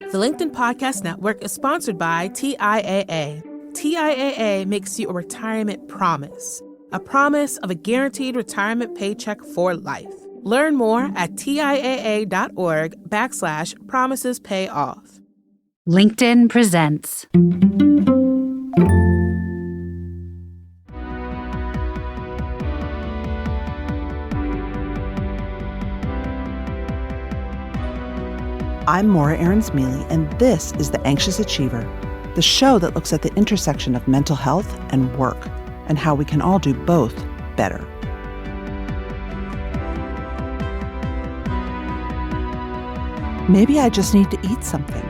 The LinkedIn Podcast Network is sponsored by TIAA. TIAA makes you a retirement promise, a promise of a guaranteed retirement paycheck for life. Learn more at TIAA.org/promises pay off. LinkedIn presents. I'm Aarons-Mele, and this is The Anxious Achiever, the show that looks at the intersection of mental health and work, and how we can all do both better. Maybe I just need to eat something.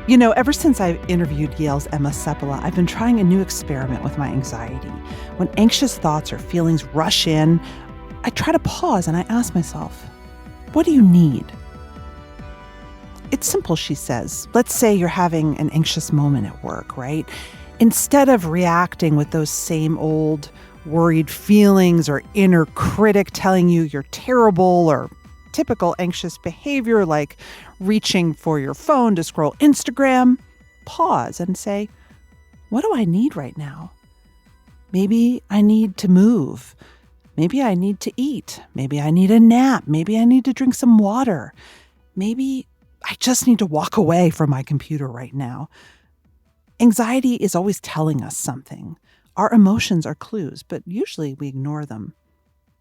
You know, ever since I interviewed Yale's Seppala, I've been trying a new experiment with my anxiety. When anxious thoughts or feelings rush in, I try to pause and I ask myself, what do you need? It's simple, she says. Let's say you're having an anxious moment at work, right? Instead of reacting with those same old worried feelings or inner critic telling you you're terrible or typical anxious behavior like reaching for your phone to scroll Instagram, pause and say, what do I need right now? Maybe I need to move. Maybe I need to eat. Maybe I need a nap. Maybe I need to drink some water. Maybe I just need to walk away from my computer right now. Anxiety is always telling us something. Our emotions are clues, but usually we ignore them.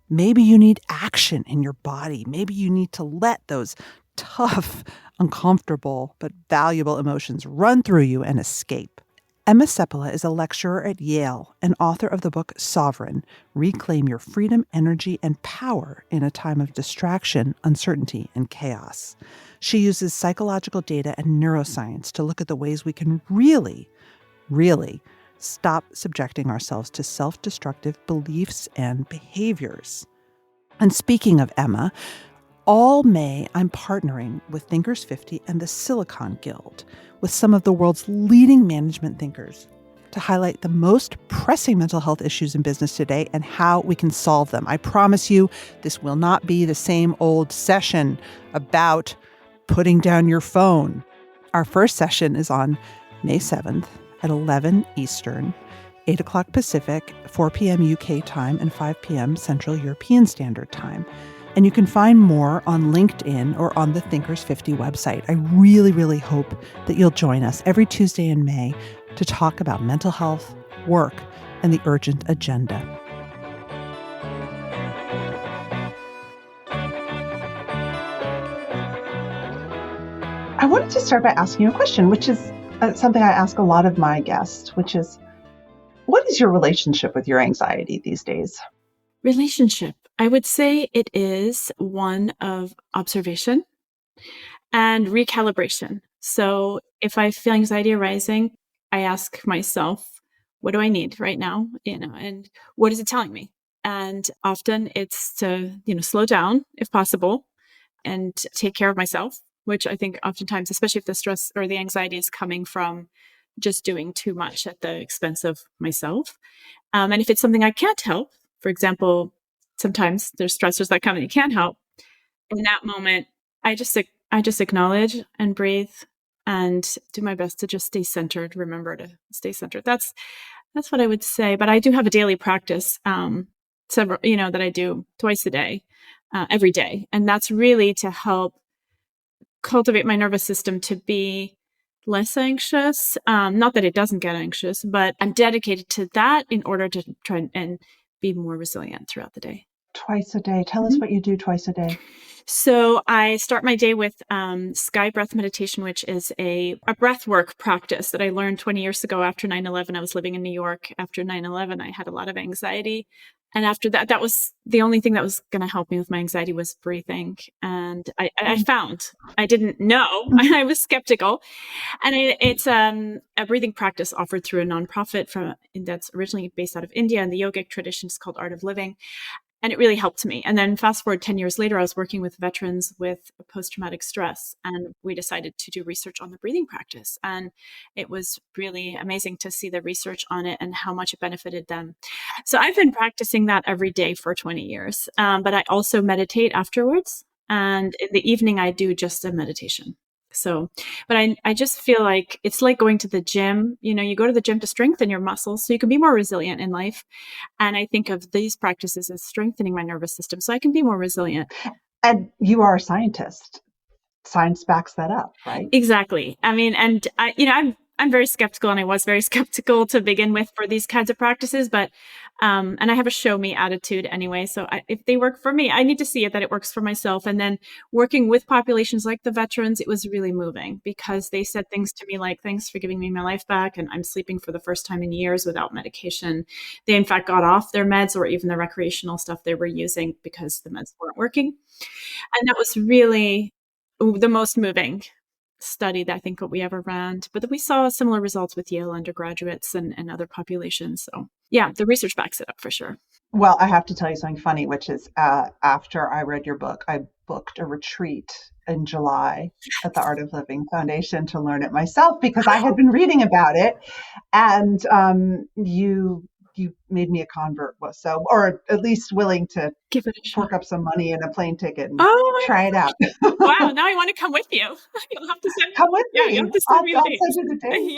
Maybe you need action in your body. Maybe you need to let those tough, uncomfortable, but valuable emotions run through you and escape. Seppala is a lecturer at Yale and author of the book Sovereign, Reclaim Your Freedom, Energy, and Power in a Time of Distraction, Uncertainty, and Chaos. She uses psychological data and neuroscience to look at the ways we can really stop subjecting ourselves to self-destructive beliefs and behaviors. And speaking of Emma, all May, I'm partnering with Thinkers 50 and the Silicon Guild with some of the world's leading management thinkers to highlight the most pressing mental health issues in business today and how we can solve them. I promise you, this will not be the same old session about putting down your phone. Our first session is on May 7th at 11 Eastern, 8 o'clock Pacific, 4 p.m. UK time, and 5 p.m. Central European Standard Time. And you can find more on LinkedIn or on the Thinkers 50 website. I really hope that you'll join us every Tuesday in May to talk about mental health, work, and the urgent agenda. I wanted to start by asking you a question, which is something I ask a lot of my guests, which is, what is your relationship with your anxiety these days? Relationship. I would say it is one of observation and recalibration. So if I feel anxiety arising, I ask myself, what do I need right now? And what is it telling me? And often it's to, slow down if possible and take care of myself, which I think oftentimes, especially if the stress or the anxiety is coming from just doing too much at the expense of myself. And if it's something I can't help, for example, sometimes there's stressors that come and you can't help. In that moment, I just acknowledge and breathe and do my best to just stay centered. Remember to stay centered. That's what I would say. But I do have a daily practice, that I do twice a day, every day, and that's really to help cultivate my nervous system to be less anxious. Not that it doesn't get anxious, but I'm dedicated to that in order to try and be more resilient throughout the day. Twice a day. Tell us what you do twice a day. So I start my day with sky breath meditation, which is a breath work practice that I learned 20 years ago after 9/11. I was living in New York. After 9/11, I had a lot of anxiety. And after that, that was the only thing that was going to help me with my anxiety was breathing. And I found, I didn't know, I was skeptical. And it's a breathing practice offered through a nonprofit that's originally based out of India, and the yogic tradition is called Art of Living. And it really helped me. And then fast forward 10 years later, I was working with veterans with post-traumatic stress, and we decided to do research on the breathing practice. And it was really amazing to see the research on it and how much it benefited them. So I've been practicing that every day for 20 years. But I also meditate afterwards. And in the evening, I do just a meditation. So, but I just feel like it's like going to the gym. You go to the gym to strengthen your muscles so you can be more resilient in life. And I think of these practices as strengthening my nervous system so I can be more resilient. And you are a scientist. Science backs that up, right? Exactly. I mean, and I'm very skeptical, and I was very skeptical to begin with for these kinds of practices, but and I have a show me attitude anyway. So if they work for me, I need to see it that it works for myself. And then working with populations like the veterans, it was really moving because they said things to me like, "Thanks for giving me my life back," and I'm sleeping for the first time in years without medication. They in fact got off their meds or even the recreational stuff they were using because the meds weren't working, and that was really the most moving study that I think we ever ran. But we saw similar results with Yale undergraduates and other populations. So yeah, the research backs it up for sure. Well, I have to tell you something funny, which is after I read your book, I booked a retreat in July at the Art of Living Foundation to learn it myself because I had been reading about it, and you made me a convert, or at least willing to Give it a shot. fork up some money and a plane ticket and Oh try it out. wow! Now I want to come with you. You'll have to send. Come with Yeah, me. you have to I'll send me a date. send you the date.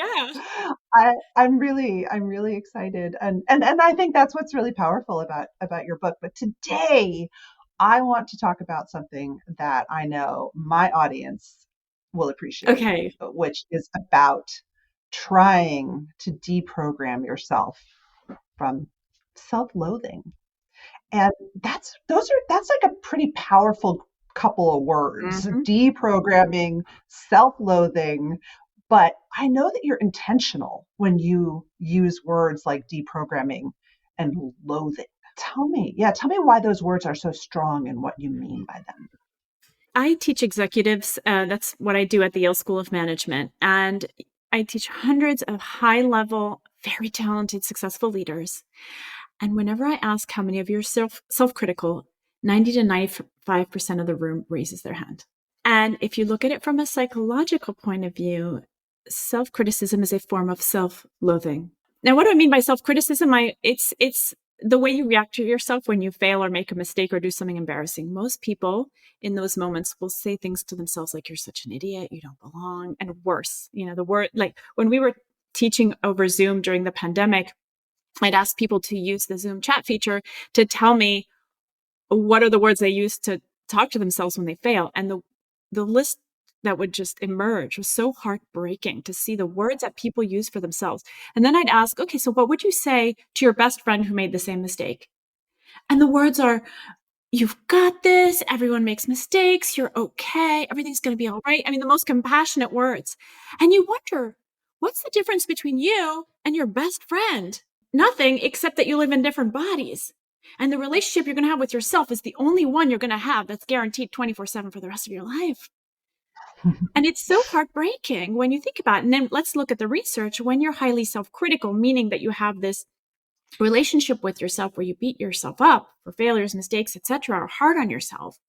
Yeah. I'm really excited, and I think that's what's really powerful about your book. But today, I want to talk about something that I know my audience will appreciate, Okay. which is about trying to deprogram yourself from self-loathing. And that's like a pretty powerful couple of words, Mhm. deprogramming, self-loathing. But I know that you're intentional when you use words like deprogramming and loathing. Tell me why those words are so strong and what you mean by them. I teach executives. That's what I do at the Yale School of Management. And I teach hundreds of high level, very talented, successful leaders. And whenever I ask how many of you are self-critical, 90 to 95% of the room raises their hand. And if you look at it from a psychological point of view, self-criticism is a form of self-loathing. Now, what do I mean by self-criticism? It's the way you react to yourself when you fail or make a mistake or do something embarrassing. Most people in those moments will say things to themselves like, "You're such an idiot, you don't belong," and worse. The word, like when we were teaching over Zoom during the pandemic, I'd ask people to use the Zoom chat feature to tell me what are the words they use to talk to themselves when they fail. And the list that would just emerge was so heartbreaking to see the words that people use for themselves. And then I'd ask, okay, so what would you say to your best friend who made the same mistake? And the words are, "You've got this. Everyone makes mistakes. You're okay. Everything's going to be all right." I mean, the most compassionate words. And you wonder, what's the difference between you and your best friend? Nothing, except that you live in different bodies. And the relationship you're going to have with yourself is the only one you're going to have that's guaranteed 24/7 for the rest of your life. And it's so heartbreaking when you think about it. And then let's look at the research. When you're highly self-critical, meaning that you have this relationship with yourself where you beat yourself up for failures, mistakes, etc., or hard on yourself,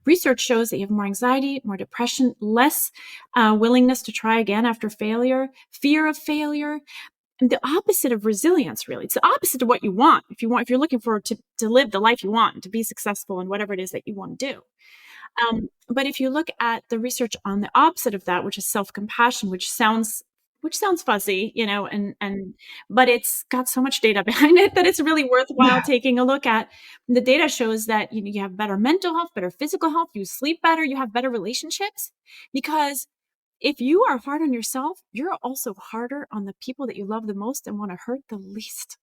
research shows that you have more anxiety, more depression, less willingness to try again after failure, fear of failure, and the opposite of resilience. Really, it's the opposite of what you want. If you're looking for to live the life you want, to be successful in whatever it is that you want to do. But if you look at the research on the opposite of that, which is self-compassion, which sounds fuzzy, but it's got so much data behind it that it's really worthwhile taking a look at. The data shows that you have better mental health, better physical health, you sleep better, you have better relationships, because if you are hard on yourself, you're also harder on the people that you love the most and want to hurt the least.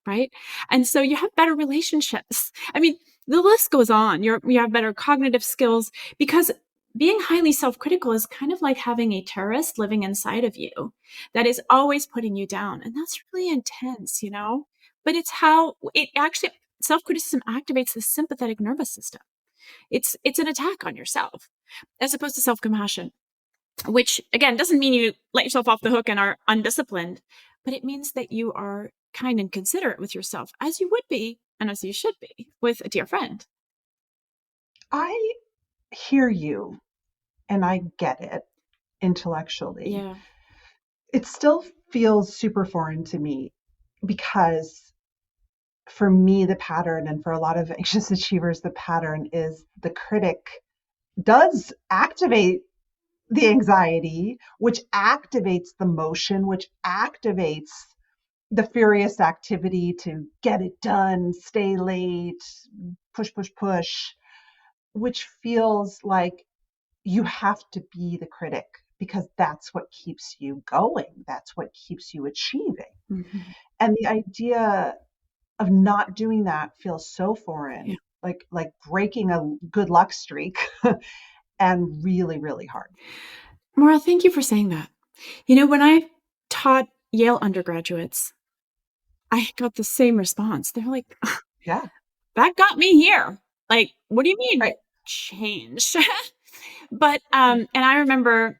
Right. And so you have better relationships. I mean, the list goes on. You have better cognitive skills, because being highly self-critical is kind of like having a terrorist living inside of you that is always putting you down. And that's really intense, but it's how it actually, self-criticism activates the sympathetic nervous system. It's an attack on yourself as opposed to self-compassion, which again doesn't mean you let yourself off the hook and are undisciplined, but it means that you are kind and considerate with yourself, as you would be and as you should be with a dear friend. I hear you and I get it intellectually. Yeah. It still feels super foreign to me because for me, the pattern, and for a lot of anxious achievers, the pattern is the critic does activate the anxiety, which activates the motion, which activates the furious activity to get it done, stay late, push, push, push, which feels like you have to be the critic because that's what keeps you going. That's what keeps you achieving. Mm-hmm. And the idea of not doing that feels so foreign, Yeah. like breaking a good luck streak and really, really hard. Maura, thank you for saying that. You know, when I taught Yale undergraduates, I got the same response. They're like, Yeah. that got me here. Like, what do you mean Right. change? But, and I remember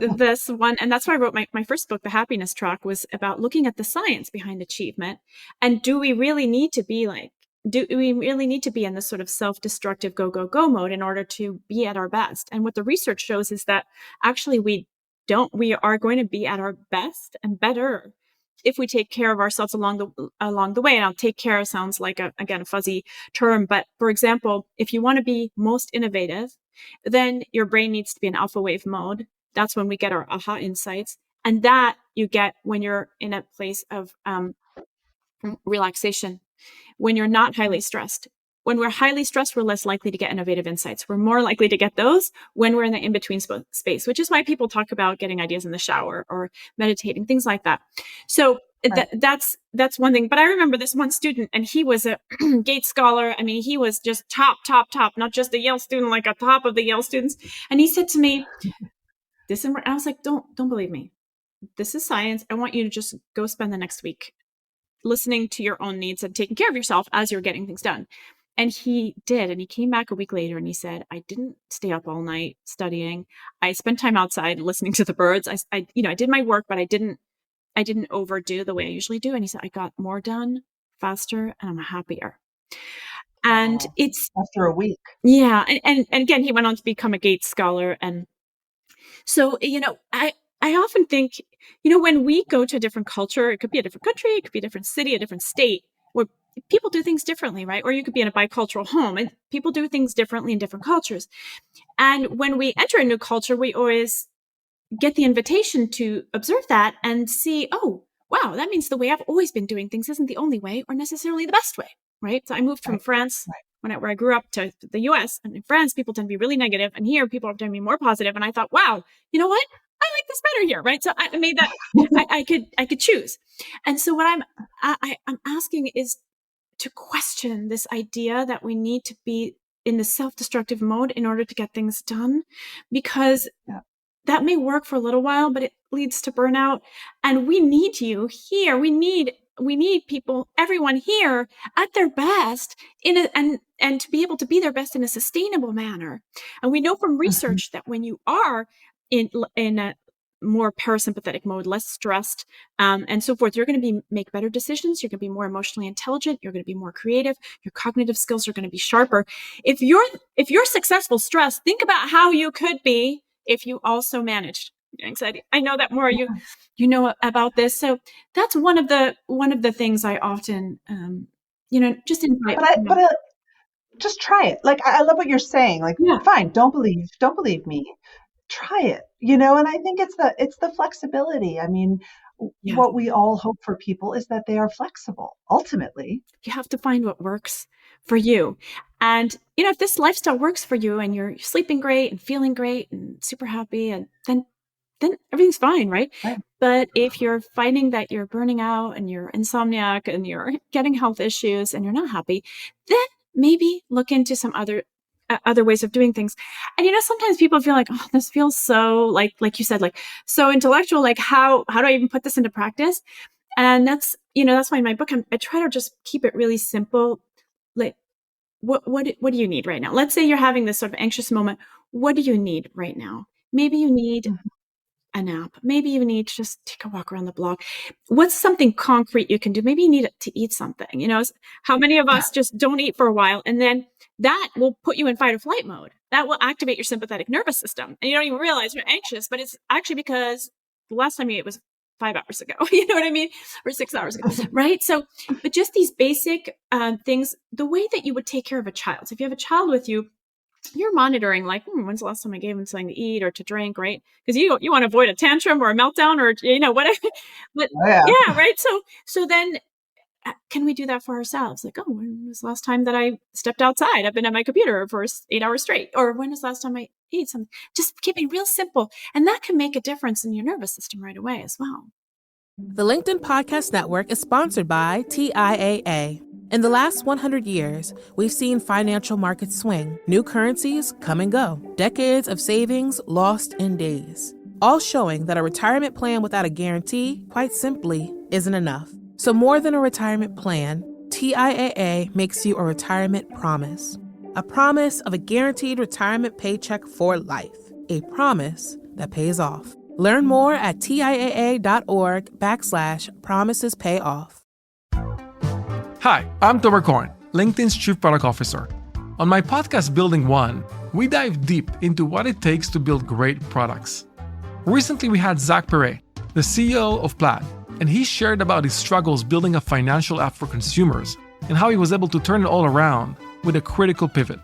this one, and that's why I wrote my first book, The Happiness Track, was about looking at the science behind achievement. And do we really need to be in this sort of self-destructive go, go, go mode in order to be at our best? And what the research shows is that actually we are going to be at our best and better if we take care of ourselves along the way. And I'll take care sounds like again, a fuzzy term, but for example, if you want to be most innovative, then your brain needs to be in alpha wave mode. That's when we get our aha insights. And that you get when you're in a place of relaxation, when you're not highly stressed. When we're highly stressed, we're less likely to get innovative insights. We're more likely to get those when we're in the in-between space, which is why people talk about getting ideas in the shower or meditating, things like that. So Right. that's one thing. But I remember this one student, and he was a Gates scholar. I mean, he was just top, not just a Yale student, like a top of the Yale students. And he said to me, and I was like, don't believe me. This is science. I want you to just go spend the next week listening to your own needs and taking care of yourself as you're getting things done. And he did. And he came back a week later and he said, I didn't stay up all night studying. I spent time outside listening to the birds. I did my work, but I didn't overdo the way I usually do. And he said, I got more done faster and I'm happier. And Wow. it's After a week. yeah. And again, he went on to become a Gates scholar. And so, I often think, when we go to a different culture, it could be a different country, it could be a different city, a different state, where people do things differently, right? Or you could be in a bicultural home and people do things differently in different cultures. And when we enter a new culture, we always get the invitation to observe that and see, oh, wow, that means the way I've always been doing things isn't the only way or necessarily the best way, right? So I moved from France where I grew up to the US, and in France, people tend to be really negative, and here people tend to be more positive. And I thought, wow, you know what? I like this better here, right? So I made that I could choose. And so what I'm asking is to question this idea that we need to be in the self-destructive mode in order to get things done, because that may work for a little while, but it leads to burnout. And we need you here. We need people, everyone here at their best and to be able to be their best in a sustainable manner. And we know from research that when you are in a more parasympathetic mode, less stressed, and so forth, you're going to make better decisions. You're going to be more emotionally intelligent. You're going to be more creative. Your cognitive skills are going to be sharper. If you're successful stressed, think about how you could be if you also managed anxiety. I know that more you know about this. So that's one of the things I often, just invite. But just try it. Like, I love what you're saying. Like, fine, don't believe me. Try it, and I think it's the flexibility. I mean, what we all hope for people is that they are flexible. Ultimately, you have to find what works for you. And, if this lifestyle works for you and you're sleeping great and feeling great and super happy, and then everything's fine, right? But if you're finding that you're burning out and you're insomniac and you're getting health issues and you're not happy, then maybe look into some other ways of doing things. And sometimes people feel like, oh, this feels so like you said, like so intellectual, like how do I even put this into practice? And that's why in my book I try to just keep it really simple. Like what do you need right now? Let's say you're having this sort of anxious moment. What do you need right now? Maybe you need a nap. Maybe you need to just take a walk around the block. What's something concrete you can do? Maybe you need to eat something. How many of us just don't eat for a while, and then that will put you in fight or flight mode. That will activate your sympathetic nervous system, and you don't even realize you're anxious, but it's actually because the last time you ate was 5 hours ago. You know what I mean? Or 6 hours ago, right? So, but just these basic things, the way that you would take care of a child. So if you have a child with you, you're monitoring like, when's the last time I gave him something to eat or to drink, right? Because you want to avoid a tantrum or a meltdown or, whatever. But Oh, yeah. yeah, right. So then can we do that for ourselves? Like, oh, when was the last time that I stepped outside? I've been at my computer for 8 hours straight. Or when was the last time I ate something? Just keep it real simple. And that can make a difference in your nervous system right away as well. The LinkedIn Podcast Network is sponsored by TIAA. In the last 100 years, we've seen financial markets swing, new currencies come and go, decades of savings lost in days, all showing that a retirement plan without a guarantee, quite simply, isn't enough. So more than a retirement plan, TIAA makes you a retirement promise. A promise of a guaranteed retirement paycheck for life. A promise that pays off. Learn more at TIAA.org/promisespayoff. Hi, I'm Tomer Cohen, LinkedIn's Chief Product Officer. On my podcast, Building One, we dive deep into what it takes to build great products. Recently, we had Zach Perret, the CEO of Plaid, and he shared about his struggles building a financial app for consumers and how he was able to turn it all around with a critical pivot.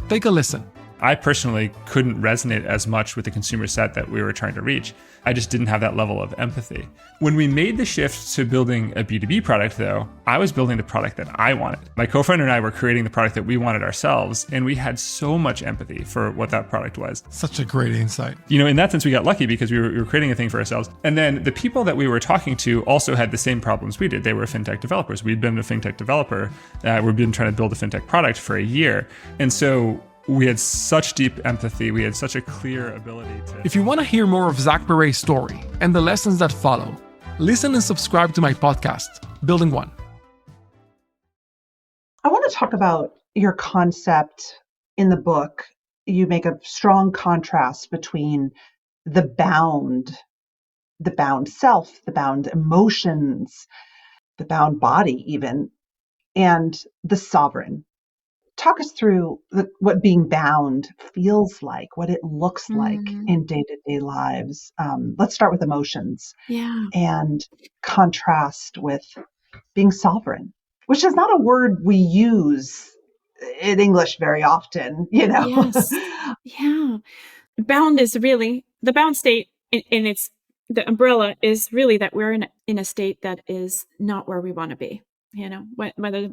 Take a listen. I personally couldn't resonate as much with the consumer set that we were trying to reach. I just didn't have that level of empathy. When we made the shift to building a B2B product, though, I was building the product that I wanted. My co-founder and I were creating the product that we wanted ourselves, and we had so much empathy for what that product was. Such a great insight. In that sense, we got lucky because we were creating a thing for ourselves. And then the people that we were talking to also had the same problems we did. They were fintech developers. We'd been a fintech developer. We'd been trying to build a fintech product for a year. And so we had such deep empathy. We had such a clear ability to... If you want to hear more of Zach Perret's story and the lessons that follow, listen and subscribe to my podcast, Building One. I want to talk about your concept in the book. You make a strong contrast between the bound self, the bound emotions, the bound body even, and the sovereign. Talk us through what being bound feels like, what it looks like in day-to-day lives. Let's start with emotions. Yeah. And contrast with being sovereign, which is not a word we use in English very often, Yes. Yeah. Bound is really, the bound state in its, the umbrella is really that we're in a state that is not where we want to be. Whether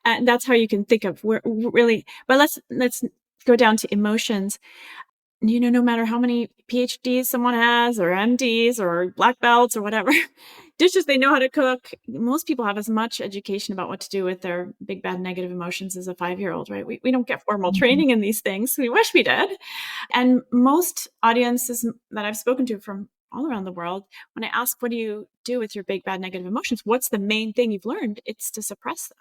and that's how you can think of where really. But let's go down to emotions. No matter how many PhDs someone has, or MDs, or black belts, or whatever dishes they know how to cook, most people have as much education about what to do with their big bad negative emotions as a 5-year-old, right? We don't get formal training in these things. We wish we did. And most audiences that I've spoken to from all around the world, when I ask, what do you do with your big, bad, negative emotions? What's the main thing you've learned? It's to suppress them.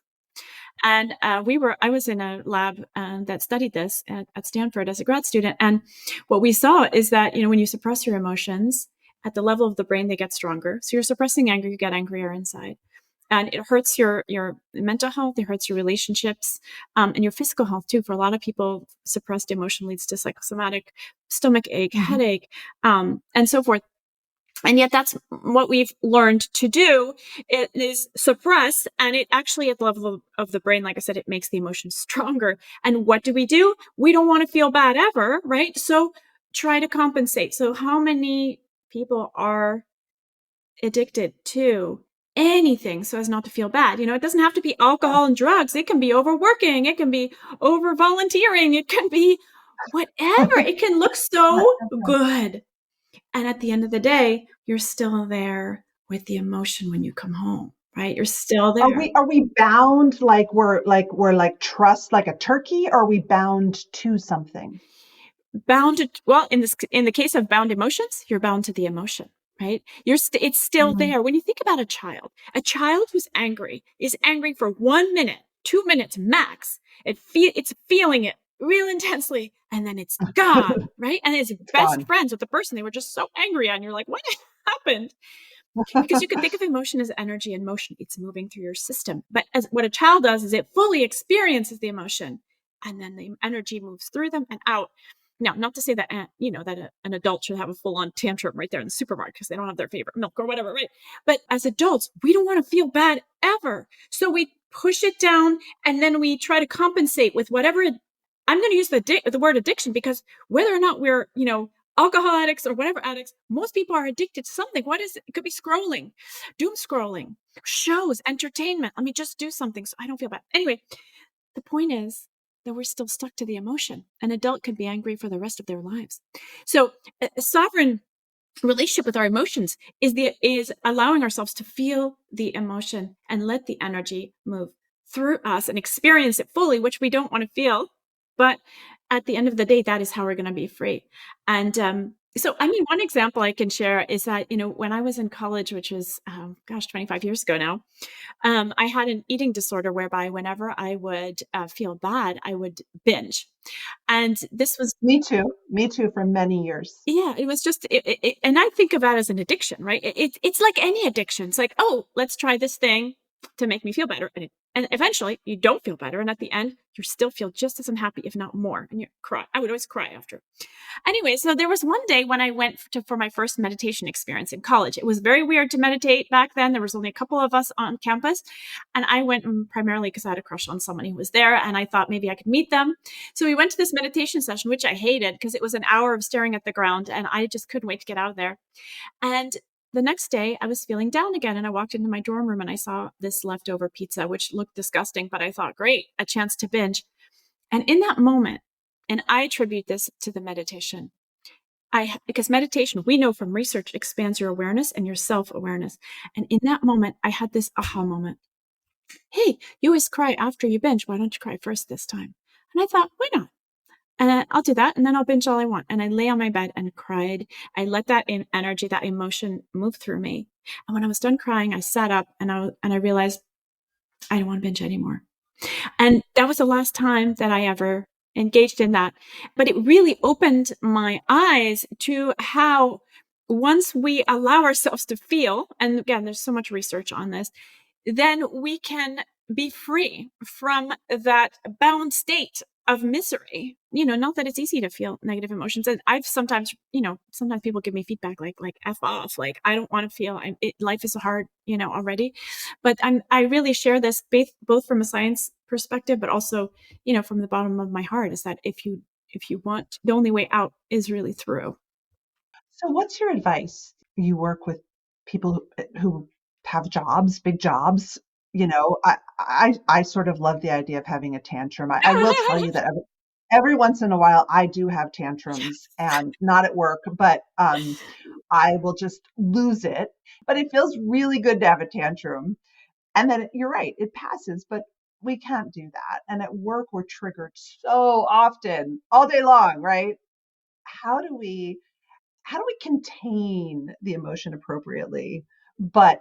And I was in a lab that studied this at Stanford as a grad student. And what we saw is that, when you suppress your emotions at the level of the brain, they get stronger. So you're suppressing anger, you get angrier inside. And it hurts your mental health, it hurts your relationships, and your physical health too. For a lot of people, suppressed emotion leads to psychosomatic stomach ache, headache, and so forth. And yet that's what we've learned to do. It is suppress, and it actually at the level of the brain, like I said, it makes the emotions stronger. And what do? We don't want to feel bad ever, right? So try to compensate. So how many people are addicted to anything so as not to feel bad? It doesn't have to be alcohol and drugs. It can be overworking. It can be over volunteering. It can be whatever. It can look so good. And at the end of the day, you're still there with the emotion when you come home, right? You're still there. Are we bound like we're trussed like a turkey, or are we bound to something? Bound to, well, in the case of bound emotions, you're bound to the emotion, right? It's still there. When you think about a child who's angry is angry for 1 minute, 2 minutes max. It's feeling it real intensely, and then it's gone, right? And it's best gone. Friends with the person they were just so angry at, and you're like, what happened? Because you can think of emotion as energy and motion. It's moving through your system. But what a child does is it fully experiences the emotion, and then the energy moves through them and out. Now, not to say that, that an adult should have a full-on tantrum right there in the supermarket because they don't have their favorite milk or whatever, right? But as adults, we don't want to feel bad ever. So we push it down, and then we try to compensate with whatever I'm going to use the word addiction because whether or not we're, alcohol addicts or whatever addicts, most people are addicted to something. What is it? It could be scrolling, doom scrolling, shows, entertainment. Let me just do something so I don't feel bad. Anyway, the point is that we're still stuck to the emotion. An adult could be angry for the rest of their lives. So a sovereign relationship with our emotions is allowing ourselves to feel the emotion and let the energy move through us and experience it fully, which we don't want to feel. But at the end of the day, that is how we're going to be free. And so, I mean, one example I can share is that, when I was in college, which was, 25 years ago now, I had an eating disorder whereby whenever I would feel bad, I would binge. And this was, Me too. Me too for many years. yeah, it was just, and I think of that as an addiction, right? It's like any addiction. It's like, oh, let's try this thing to make me feel better. And eventually you don't feel better. And at the end, you still feel just as unhappy, if not more. And you cry. I would always cry after. Anyway, so there was one day when I went for my first meditation experience in college. It was very weird to meditate back then. There was only a couple of us on campus. And I went primarily because I had a crush on someone who was there. And I thought maybe I could meet them. So we went to this meditation session, which I hated because it was an hour of staring at the ground. And I just couldn't wait to get out of there. And the next day I was feeling down again, and I walked into my dorm room and I saw this leftover pizza, which looked disgusting, but I thought, great, a chance to binge. And in that moment, and I attribute this to the meditation, because meditation, we know from research, expands your awareness and your self-awareness. And in that moment, I had this aha moment. Hey, you always cry after you binge. Why don't you cry first this time? And I thought, why not? And I'll do that, and then I'll binge all I want. And I lay on my bed and cried. I let that energy, that emotion move through me. And when I was done crying, I sat up and I realized I don't want to binge anymore. And that was the last time that I ever engaged in that. But it really opened my eyes to how once we allow ourselves to feel, and again, there's so much research on this, then we can be free from that bound state of misery. Not that it's easy to feel negative emotions. And I've sometimes people give me feedback like F off, like I don't want to feel life is hard, already. But I really share this both from a science perspective, but also, from the bottom of my heart, is that if you want, the only way out is really through. So what's your advice? You work with people who have jobs, big jobs. I sort of love the idea of having a tantrum. I will tell you that every once in a while I do have tantrums, and not at work, but I will just lose it. But it feels really good to have a tantrum. And then you're right, it passes, but we can't do that. And at work, we're triggered so often, all day long, right? How do we contain the emotion appropriately, but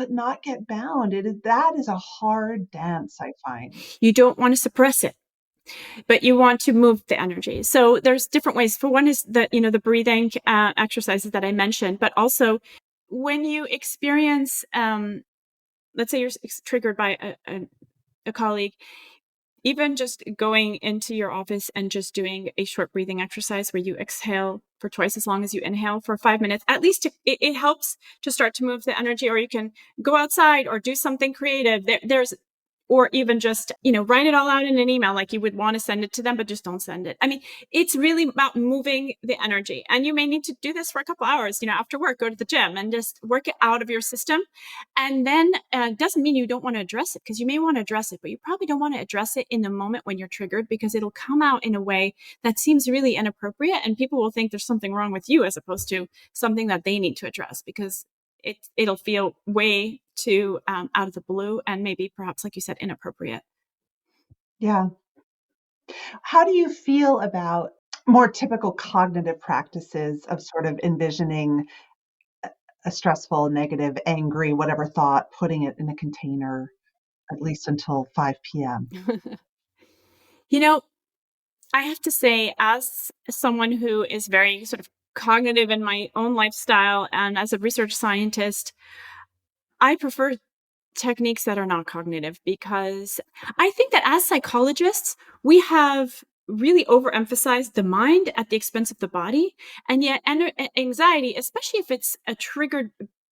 not get bound? That is a hard dance, I find. You don't want to suppress it, but you want to move the energy. So there's different ways. For one is the breathing exercises that I mentioned, but also when you experience, let's say you're triggered by a colleague, even just going into your office and just doing a short breathing exercise where you exhale for twice as long as you inhale for 5 minutes, at least it helps to start to move the energy. Or you can go outside or do something creative. Or even just, write it all out in an email, like you would want to send it to them, but just don't send it. I mean, it's really about moving the energy. And you may need to do this for a couple hours, after work, go to the gym and just work it out of your system. And then it doesn't mean you don't want to address it, because you may want to address it, but you probably don't want to address it in the moment when you're triggered, because it'll come out in a way that seems really inappropriate. And people will think there's something wrong with you as opposed to something that they need to address, because it'll feel way too out of the blue and maybe perhaps, like you said, inappropriate. Yeah. How do you feel about more typical cognitive practices of sort of envisioning a stressful, negative, angry, whatever thought, putting it in a container, at least until 5 p.m.? I have to say, as someone who is very sort of cognitive in my own lifestyle and as a research scientist, I prefer techniques that are not cognitive, because I think that as psychologists, we have really overemphasized the mind at the expense of the body. And yet anxiety, especially if it's triggered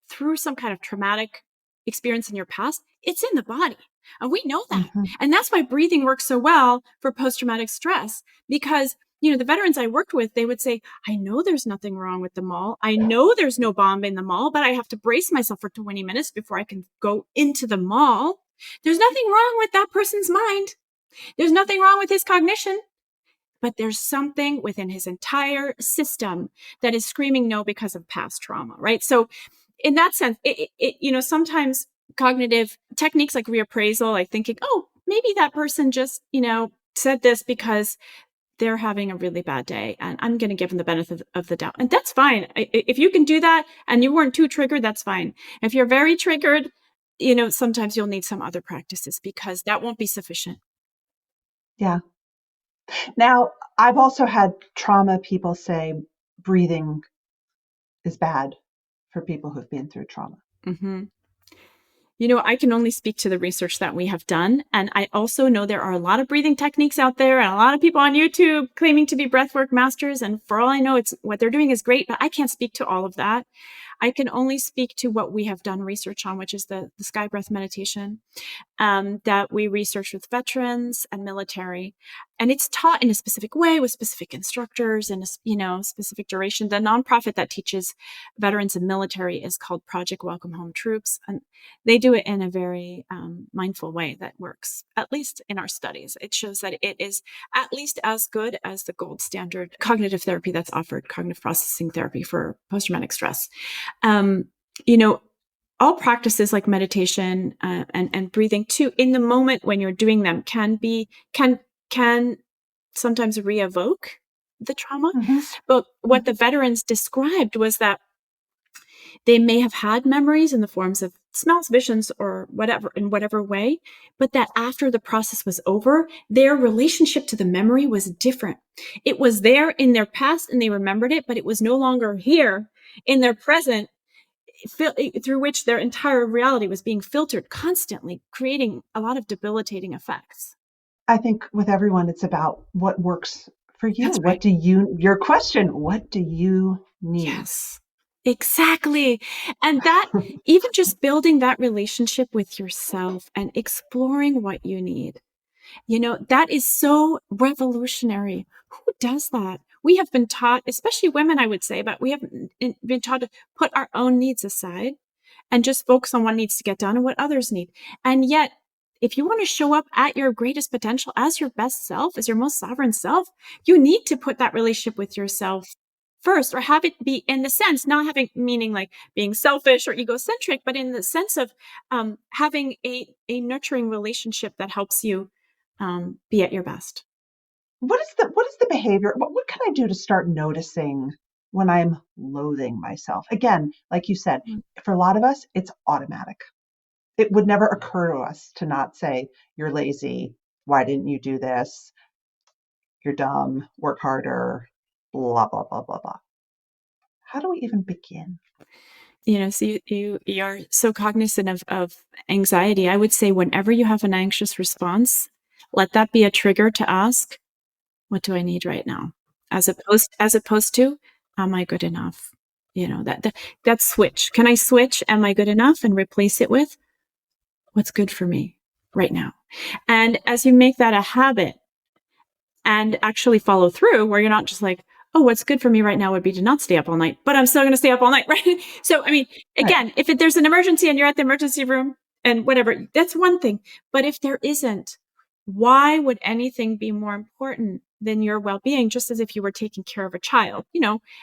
through some kind of traumatic experience in your past, it's in the body. And we know that. Mhm. And that's why breathing works so well for post-traumatic stress, because the veterans I worked with, they would say, I know there's nothing wrong with the mall. I know there's no bomb in the mall, but I have to brace myself for 20 minutes before I can go into the mall. There's nothing wrong with that person's mind. There's nothing wrong with his cognition, but there's something within his entire system that is screaming no because of past trauma, right? So in that sense, sometimes cognitive techniques like reappraisal, like thinking, oh, maybe that person just, said this because they're having a really bad day and I'm going to give them the benefit of the doubt. And that's fine. If you can do that and you weren't too triggered, that's fine. If you're very triggered, sometimes you'll need some other practices because that won't be sufficient. Yeah. Now, I've also had trauma people say breathing is bad for people who've been through trauma. Mm-hmm. I can only speak to the research that we have done. And I also know there are a lot of breathing techniques out there and a lot of people on YouTube claiming to be breathwork masters. And for all I know, what they're doing is great, but I can't speak to all of that. I can only speak to what we have done research on, which is the sky breath meditation that we researched with veterans and military. And it's taught in a specific way with specific instructors and, specific duration. The nonprofit that teaches veterans and military is called Project Welcome Home Troops. And they do it in a very mindful way that works, at least in our studies. It shows that it is at least as good as the gold standard cognitive therapy that's offered, cognitive processing therapy for post-traumatic stress. All practices like meditation and breathing too, in the moment when you're doing them, can sometimes re-evoke the trauma. Mm-hmm. But what the veterans described was that they may have had memories in the forms of smells, visions, or whatever, in whatever way, but that after the process was over, their relationship to the memory was different. It was there in their past and they remembered it, but it was no longer here in their present, through which their entire reality was being filtered constantly, creating a lot of debilitating effects. I think with everyone, it's about what works for you. That's right. Your question, what do you need? Yes, exactly. And that, even just building that relationship with yourself and exploring what you need, that is so revolutionary. Who does that? We have been taught, especially women, I would say, but we have been taught to put our own needs aside and just focus on what needs to get done and what others need. And yet, if you want to show up at your greatest potential as your best self, as your most sovereign self, you need to put that relationship with yourself first, or have it be in the sense, not having meaning like being selfish or egocentric, but in the sense of having a nurturing relationship that helps you be at your best. What is the behavior? What can I do to start noticing when I'm loathing myself? Again, like you said, for a lot of us, it's automatic. It would never occur to us to not say, you're lazy. Why didn't you do this? You're dumb. Work harder. Blah, blah, blah, blah, blah. How do we even begin? So you are so cognizant of anxiety. I would say whenever you have an anxious response, let that be a trigger to ask, what do I need right now? As opposed to, am I good enough? That switch. Can I switch? Am I good enough? And replace it with, what's good for me right now? And as you make that a habit and actually follow through, where you're not just like, oh, what's good for me right now would be to not stay up all night, but I'm still going to stay up all night, right? So, I mean, again, if there's an emergency and you're at the emergency room and whatever, that's one thing. But if there isn't, why would anything be more important than your well-being, just as if you were taking care of a child?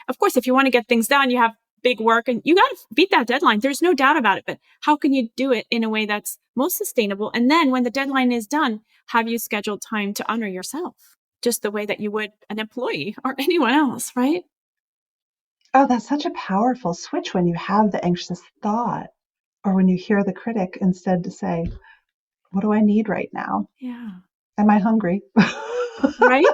Of course, if you want to get things done, you have big work and you got to beat that deadline. There's no doubt about it. But how can you do it in a way that's most sustainable? And then when the deadline is done, have you scheduled time to honor yourself, just the way that you would an employee or anyone else, right? Oh, that's such a powerful switch when you have the anxious thought or when you hear the critic, instead to say, what do I need right now? Yeah. Am I hungry? Right?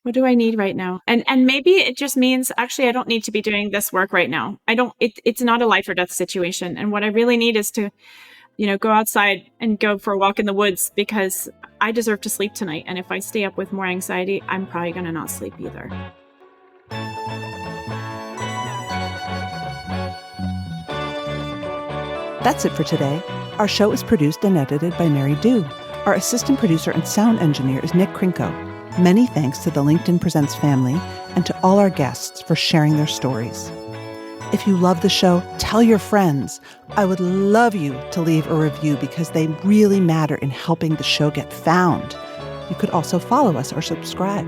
What do I need right now? And maybe it just means, actually, I don't need to be doing this work right now. It's not a life or death situation. And what I really need is to, go outside and go for a walk in the woods, because I deserve to sleep tonight. And if I stay up with more anxiety, I'm probably going to not sleep either. That's it for today. Our show is produced and edited by Mary Dew. Our assistant producer and sound engineer is Nick Krinko. Many thanks to the LinkedIn Presents family and to all our guests for sharing their stories. If you love the show, tell your friends. I would love you to leave a review because they really matter in helping the show get found. You could also follow us or subscribe.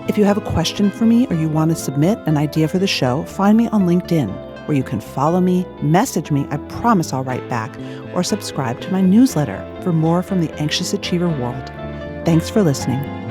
If you have a question for me or you want to submit an idea for the show, find me on LinkedIn, where you can follow me, message me, I promise I'll write back, or subscribe to my newsletter for more from the Anxious Achiever world. Thanks for listening.